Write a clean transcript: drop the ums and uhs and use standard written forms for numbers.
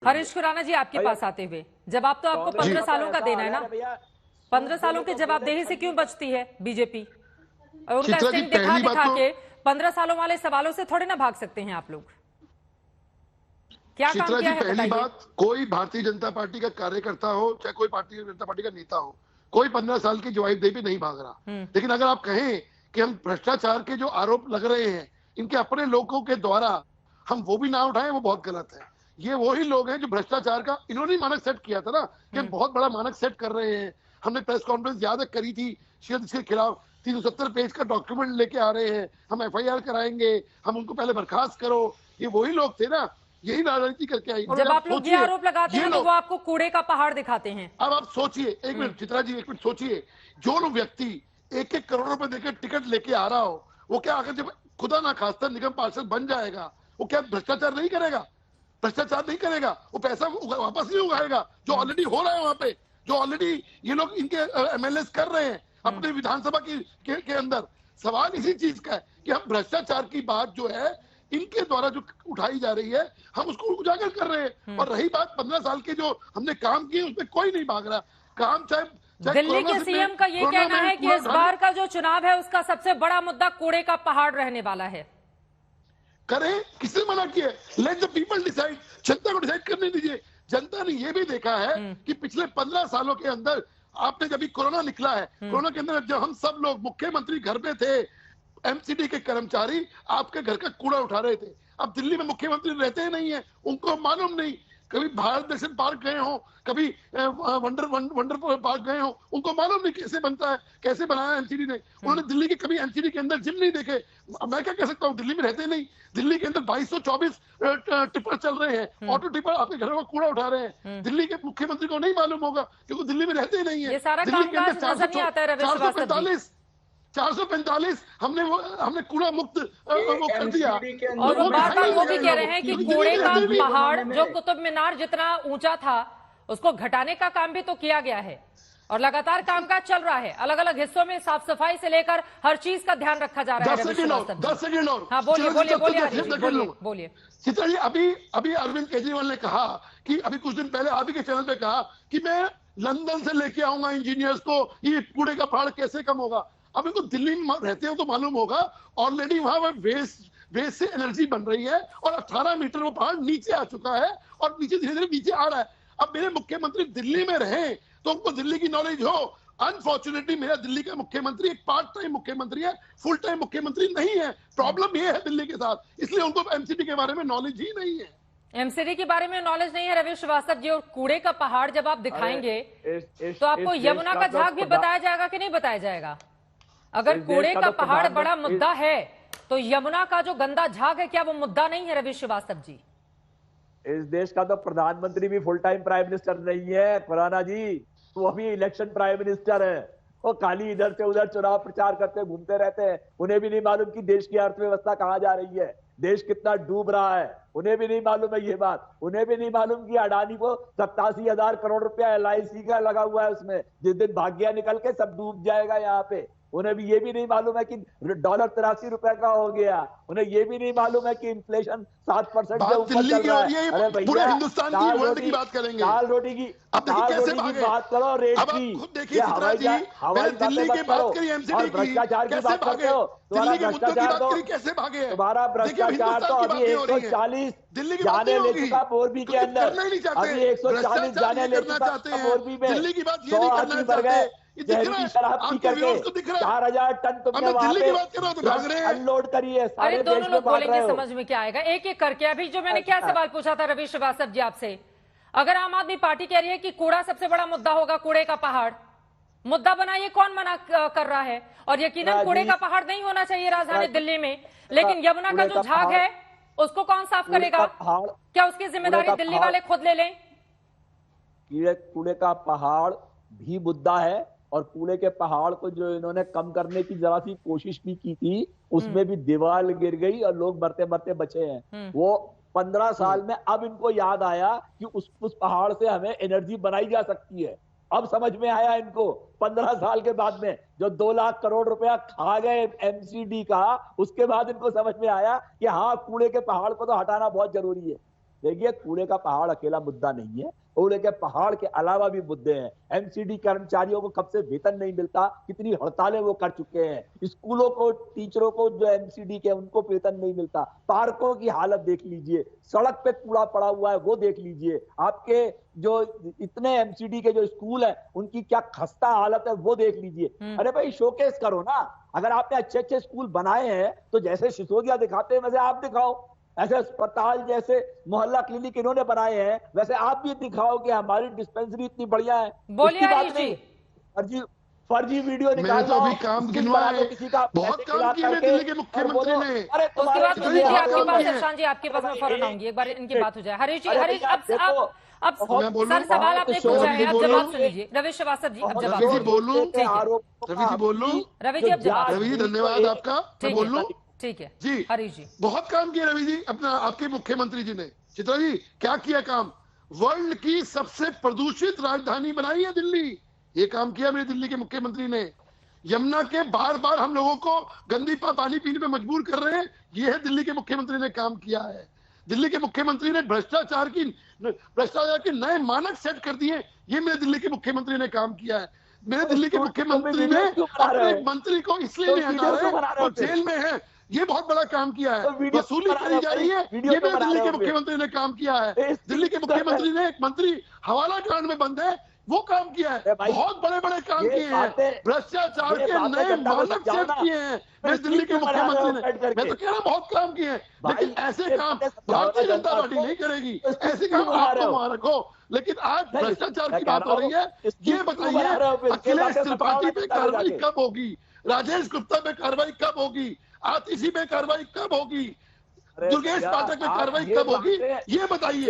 हरीश खुराना जी, आपके पास आते हुए, जवाब तो आपको 15 सालों का देना है ना। 15 सालों की जवाबदेही से क्यों बचती है बीजेपी? और उनका चित्रा जी, स्टैंड दिखा पहली बात दिखा तो के 15 सालों वाले सवालों से थोड़े ना भाग सकते हैं आप लोग। क्या काम चित्रा किया जी, है पहली बताइए। बात, कोई भारतीय जनता पार्टी का कार्यकर्ता हो चाहे कोई भारतीय जनता पार्टी का नेता हो, कोई 15 साल की जवाबदेही पे नहीं भाग रहा। लेकिन अगर आप कहें कि हम भ्रष्टाचार के जो आरोप लग रहे हैं इनके अपने लोगों के द्वारा हम वो भी ना उठाएं, वो बहुत गलत है। ये वही लोग हैं जो भ्रष्टाचार का इन्होंने मानक सेट किया था ना, कि बहुत बड़ा मानक सेट कर रहे हैं। हमने प्रेस कॉन्फ्रेंस याद करी थी, इसके खिलाफ 370 पेज का डॉक्यूमेंट लेके आ रहे हैं, हम एफआईआर कराएंगे, हम उनको पहले बर्खास्त करो। ये वही लोग थे ना, यही राजनीति करके आई। और जब आप लोग ये सोचिए, आरोप लगाते ये हैं तो वो लोग, आपको कूड़े का पहाड़ दिखाते हैं। अब आप सोचिए, एक मिनट चित्रा जी, एक मिनट सोचिए, जो लोग व्यक्ति 1-1 करोड़ रुपए देकर टिकट लेके आ रहा हो, वो क्या अगर जब खुदा ना खास्ता निगम पार्षद बन जाएगा, वो क्या भ्रष्टाचार नहीं करेगा? भ्रष्टाचार नहीं करेगा, वो पैसा वापस नहीं उगाएगा जो ऑलरेडी हो रहा है वहां पे, जो ऑलरेडी ये लोग इनके एमएलए कर रहे हैं अपने विधानसभा के अंदर। सवाल इसी चीज का है कि हम भ्रष्टाचार की बात जो है इनके द्वारा जो उठाई जा रही है, हम उसको उजागर कर रहे हैं। और रही बात 15 साल के जो हमने काम किए, उसमें कोई नहीं भाग रहा। काम चाहे दिल्ली के सीएम का ये कहना है कि इस बार का जो चुनाव है उसका सबसे बड़ा मुद्दा कूड़े का पहाड़ रहने वाला है। करें, किसने मना किया? लेट द पीपल डिसाइड, जनता को डिसाइड करने दीजिए। जनता ने यह भी देखा है कि पिछले 15 सालों के अंदर, आपने जब कोरोना निकला है, कोरोना के अंदर जब हम सब लोग मुख्यमंत्री घर पे थे, एमसीडी के कर्मचारी आपके घर का कूड़ा उठा रहे थे। अब दिल्ली में मुख्यमंत्री रहते ही नहीं है, उनको मालूम नहीं। कभी भारत दर्शन पार्क गए हो, कभी वंडर पार्क गए हो, उनको मालूम नहीं कैसे बनता है, कैसे बनाया एमसीडी ने। उन्होंने दिल्ली के कभी एमसीडी के अंदर जिम नहीं देखे। मैं क्या कह सकता हूँ, दिल्ली में रहते नहीं। दिल्ली के अंदर 2224 टिपर चल रहे हैं, ऑटो टिपर आपके घरों का कूड़ा उठा रहे हैं। दिल्ली के मुख्यमंत्री को नहीं मालूम होगा क्योंकि दिल्ली में रहते ही नहीं है। ये सारा दिल्ली के कामकाज अंदर नजर नहीं आता है रवि श्रीवास्तव जी। 445 हमने कूड़ा मुक्त वो कर दिया। और वो बार बार वो भी कह रहे हैं कि कूड़े का पहाड़ जो कुतुब मीनार जितना ऊंचा था उसको घटाने का काम भी तो किया गया है और लगातार कामकाज चल रहा है। अलग अलग हिस्सों में साफ सफाई से लेकर हर चीज का ध्यान रखा जा रहा है। 10 सेकंड और हाँ, बोलिए बोलिए बोलिए बोलिए। चित्रा जी, अभी अरविंद केजरीवाल ने कहा कि अभी कुछ दिन पहले आप ही के चैनल पे कहा कि मैं लंदन से लेके आऊंगा इंजीनियर्स को, ये कूड़े का पहाड़ कैसे कम होगा। अब इनको दिल्ली में रहते हो तो मालूम होगा, ऑलरेडी वहां वेस्ट से एनर्जी बन रही है और 18 मीटर वो पहाड़ नीचे आ चुका है और नीचे धीरे धीरे नीचे आ रहा है। अब मेरे मुख्यमंत्री दिल्ली में रहे तो उनको दिल्ली की नॉलेज हो। अनफॉर्चुनेटली मेरा दिल्ली का मुख्यमंत्री एक पार्ट टाइम मुख्यमंत्री है, फुल टाइम मुख्यमंत्री नहीं है। प्रॉब्लम ये है दिल्ली के साथ, इसलिए उनको एमसीडी के बारे में नॉलेज ही नहीं है। एमसीडी के बारे में नॉलेज नहीं है रवि श्रीवास्तव जी। और कूड़े का पहाड़ जब आप दिखाएंगे तो आपको यमुना का झाग भी बताया जाएगा कि नहीं बताया जाएगा? अगर कूड़े का पहाड़ बड़ा मुद्दा है तो यमुना का जो गंदा झाग है क्या वो मुद्दा नहीं है रवि श्रीवास्तव जी? इस देश का तो प्रधानमंत्री भी फुल टाइम प्राइम मिनिस्टर नहीं है खुराना जी, वो अभी इलेक्शन प्राइम मिनिस्टर है। वो खाली इधर से उधर चुनाव प्रचार करते घूमते रहते हैं। उन्हें भी नहीं मालूम कि देश की अर्थव्यवस्था कहां जा रही है, देश कितना डूब रहा है। उन्हें भी नहीं मालूम है ये बात। उन्हें भी नहीं मालूम कि अडानी को 87,000 करोड़ रुपया LIC का लगा हुआ है उसमें। जिस दिन भाग्य निकल के सब डूब जाएगा यहाँ पे। उन्हें भी ये भी नहीं मालूम है कि डॉलर 83 रुपए का हो गया। उन्हें ये भी नहीं मालूम है कि इन्फ्लेशन 7% से ऊपर चल रहा है। अरे भैया, पूरे हिंदुस्तान की वर्ल्ड की बात करेंगे। दाल रोटी की बात करो, रेट की, हवाई दिल्ली की बात करिए, एमसीडी की, भ्रष्टाचार की बात करते हो। तुम्हारा भ्रष्टाचार तो अभी 140 जाने ले चुका मोरबी के अंदर। अभी 140 जाने ले चुका मोरबी में। 100 आदमी मर गए जहरीली शराब पी करके। 4,000 टन तुमने वहां पे अनलोड करी है। अरे दोनों लोग बोलेंगे, समझ में क्या आएगा एक एक करके। अभी जो मैंने क्या सवाल पूछा था रवि श्रीवास्तव जी आपसे, अगर आम आदमी पार्टी कह रही है कि कूड़ा सबसे बड़ा मुद्दा होगा, कूड़े का पहाड़ मुद्दा बनाइए, कौन मना कर रहा है? और यकीनन कूड़े का पहाड़ नहीं होना चाहिए राजधानी दिल्ली में, लेकिन यमुना का जो झाग है उसको कौन साफ करेगा? क्या उसकी जिम्मेदारी दिल्ली वाले खुद ले लें? कूड़े का पहाड़ भी मुद्दा है और कूड़े के पहाड़ को जो इन्होंने कम करने की जरा सी कोशिश भी की थी, उसमें भी दीवार गिर गई और लोग मरते मरते बचे हैं। वो 15 साल में अब इनको याद आया कि उस पहाड़ से हमें एनर्जी बनाई जा सकती है। अब समझ में आया इनको 15 साल के बाद में, जो 2 लाख करोड़ रुपया खा गए एमसीडी का, उसके बाद इनको समझ में आया कि हाँ, कूड़े के पहाड़ को तो हटाना बहुत जरूरी है। देखिए, कूड़े का पहाड़ अकेला मुद्दा नहीं है, कूड़े के पहाड़ के अलावा भी मुद्दे हैं। एमसीडी कर्मचारियों को कब से वेतन नहीं मिलता, कितनी हड़तालें वो कर चुके हैं। स्कूलों को, टीचरों को जो एमसीडी के उनको वेतन नहीं मिलता। पार्कों की हालत देख लीजिए, सड़क पे कूड़ा पड़ा हुआ है वो देख लीजिए। आपके जो इतने एमसीडी के जो स्कूल है उनकी क्या खस्ता हालत है वो देख लीजिए। अरे भाई, शोकेस करो ना। अगर आपने अच्छे अच्छे स्कूल बनाए हैं तो जैसे सिसोदिया दिखाते हैं वैसे आप दिखाओ। ऐसे अस्पताल, जैसे मोहल्ला क्लिनिक इन्होंने बनाए हैं, वैसे आप भी दिखाओ कि हमारी डिस्पेंसरी इतनी बढ़िया है। बोलिए उसकी बात हरीश जी। नहीं। फर्जी वीडियो मैंने निकाल तो अभी काम गिनवाए, बहुत काम किए दिल्ली के मुख्यमंत्री ने। अरे उसके बाद कितनी मुझे बात आपके काम पास की है? इरफान जी, आपके पास मैं फौरन आऊंगी, एक बार इनकी बात हो जाए। हरीश जी, अरे हरीश, भैया, देखो, अब मैं बोलूं? सर सवाल आपने बहुत पूछा है, अब बोलूं? जवाब सुन लीजिए। रवि श्रीवास्तव जी, अब जवाब रवि जी सुनिए। बोलूं? ठीक है रवि जी बोलूं? रवि जी, अब जवाब रवि जी धन्यवाद आपका। मैं ठीक बोल लूं? है, ठीक है जी, हरीश जी। बहुत काम किया रवि जी अपना, आपके मुख्यमंत्री जी ने। चित्रा जी, क्या किया काम? वर्ल्ड की सबसे प्रदूषित राजधानी बनाई है दिल्ली, ये काम किया मेरे दिल्ली के मुख्यमंत्री ने। यमुना के बार बार हम लोगों को गंदी पानी पीने पे मजबूर कर रहे हैं, ये है दिल्ली के मुख्यमंत्री ने काम किया है। दिल्ली के मुख्यमंत्री ने भ्रष्टाचार के नए मानक सेट कर दिए, ये मेरे दिल्ली के मुख्यमंत्री ने काम किया है। मेरे दिल्ली के मुख्यमंत्री ने अपने मंत्री को इसलिए नहीं हटा रहे, वो जेल में है, ये बहुत बड़ा काम किया है। वसूली करी जा रही है, ये मेरे दिल्ली के मुख्यमंत्री ने काम किया है। दिल्ली के मुख्यमंत्री ने, एक मंत्री हवाला कांड में बंद है, वो काम किया है। बहुत बड़े बड़े काम किए हैं, भ्रष्टाचार के नए मानक सेट किए हैं मेरे दिल्ली के मुख्यमंत्री ने। मैं तो कह रहा हूँ बहुत काम किए हैं, लेकिन ऐसे काम भारतीय जनता पार्टी नहीं करेगी। ऐसे काम आपको मुबारक हो, लेकिन आज भ्रष्टाचार की बात हो रही है। ये बताइए, अखिलेश त्रिपाठी पे कार्रवाई कब होगी? राजेश गुप्ता पे कार्रवाई कब होगी? आतिशी पे कार्रवाई कब होगी? दुर्गेश पाठक पे कार्रवाई कब होगी? ये बताइए।